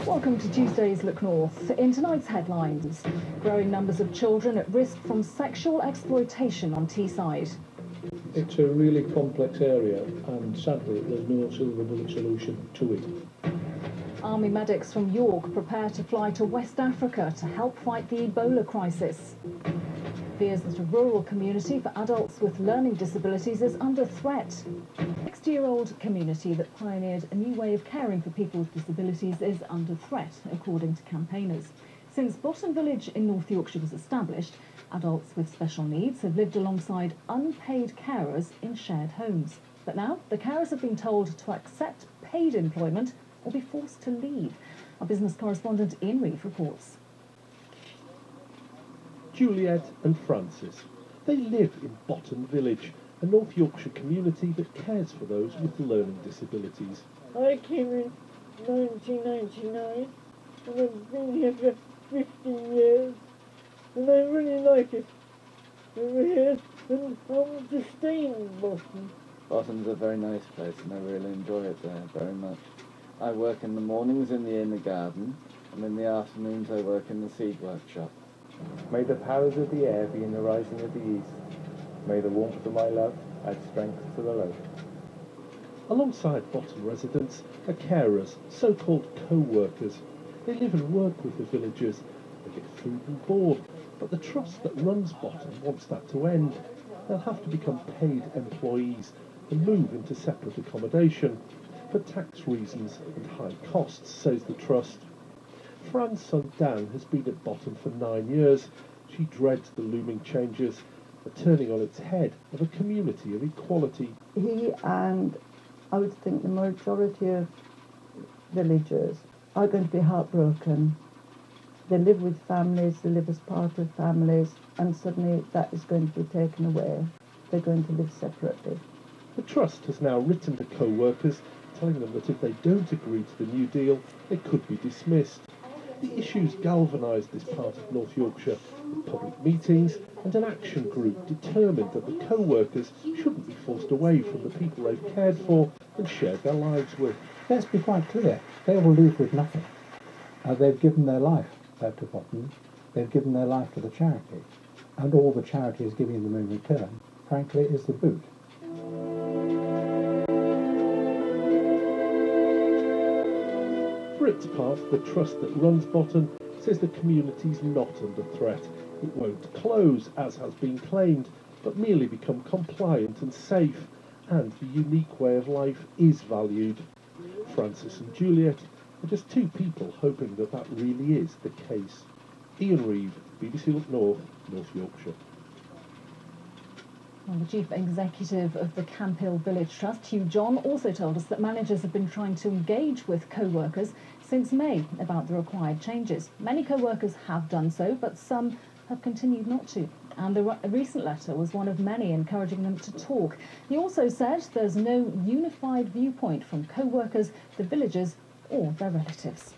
Welcome to Tuesday's Look North. In tonight's headlines, growing numbers of children at risk from sexual exploitation on Teesside. It's a really complex area and sadly there's no silver bullet solution to it. Army medics from York prepare to fly to West Africa to help fight the Ebola crisis. Fears that a rural community for adults with learning disabilities is under threat. A 60-year-old community that pioneered a new way of caring for people with disabilities is under threat, according to campaigners. Since BOTTON village in North Yorkshire was established, adults with special needs have lived alongside unpaid carers in shared homes. But now the carers have been told to accept paid employment or be forced to leave. Our business correspondent Ian Reeve reports. Juliet and Francis. They live in BOTTON village, a North Yorkshire community that cares for those with learning disabilities. I came in 1999 and I've been here for 15 years and I really like it over here and I want to stay in BOTTON. BOTTON's a very nice place and I really enjoy it there very much. I work in the mornings in the inner garden and in the afternoons I work in the seed workshop. May the powers of the air be in the rising of the east. May the warmth of my love add strength to the load. Alongside BOTTON residents are carers, so-called co-workers. They live and work with the villagers. They get food and board, but the trust that runs BOTTON wants that to end. They'll have to become paid employees and move into separate accommodation for tax reasons and high costs, says the trust. Fran's son Dan has been at BOTTON for 9 years. She dreads the looming changes, the turning on its head of a community of equality. He and I would think the majority of villagers are going to be heartbroken. They live with families, they live as part of families, and suddenly that is going to be taken away. They're going to live separately. The trust has now written to co-workers, telling them that if they don't agree to the new deal, they could be dismissed. The issues galvanised this part of North Yorkshire with public meetings and an action group determined that the co-workers shouldn't be forced away from the people they've cared for and shared their lives with. Let's be quite clear, they will leave with nothing. They've given their life to BOTTON, they've given their life to the charity, and all the charity is giving them in return, frankly, is the boot. For its part, the trust that runs BOTTON says the community's not under threat. It won't close, as has been claimed, but merely become compliant and safe, and the unique way of life is valued. Francis and Juliet are just two people hoping that that really is the case. Ian Reeve, BBC Look North, North Yorkshire. Well, the Chief Executive of the Camp Hill Village Trust, Hugh John, also told us that managers have been trying to engage with co-workers since May about the required changes. Many co-workers have done so, but some have continued not to. And the recent letter was one of many encouraging them to talk. He also said there's no unified viewpoint from co-workers, the villagers or their relatives.